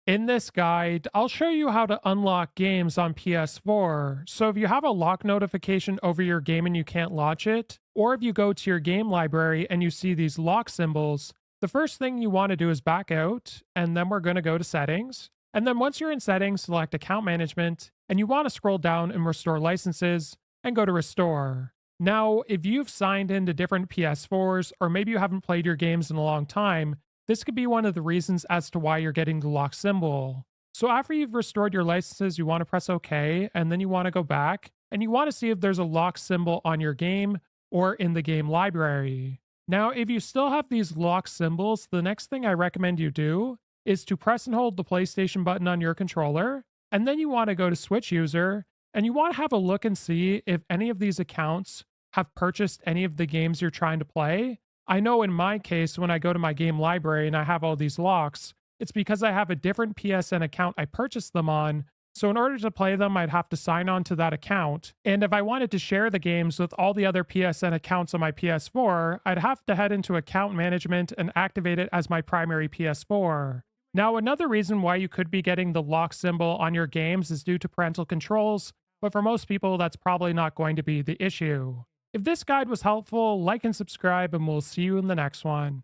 In this guide, I'll show you how to unlock games on PS4. So if you have a lock notification over your game and you can't launch it, or if you go to your game library and you see these lock symbols, the first thing you want to do is back out, and then we're going to go to settings. And then once you're in settings, select account management, and you want to scroll down and restore licenses and go to restore. Now, if you've signed into different PS4s, or maybe you haven't played your games in a long time, this could be one of the reasons as to why you're getting the lock symbol. So after you've restored your licenses, you want to press OK, and then you want to go back and you want to see if there's a lock symbol on your game or in the game library. Now, if you still have these lock symbols, the next thing I recommend you do is to press and hold the PlayStation button on your controller, and then you want to go to Switch User, and you want to have a look and see if any of these accounts have purchased any of the games you're trying to play. I know in my case, when I go to my game library and I have all these locks, it's because I have a different PSN account I purchased them on. So in order to play them, I'd have to sign on to that account. And if I wanted to share the games with all the other PSN accounts on my PS4, I'd have to head into account management and activate it as my primary PS4. Now, another reason why you could be getting the lock symbol on your games is due to parental controls, but for most people, that's probably not going to be the issue. If this guide was helpful, like and subscribe, and we'll see you in the next one.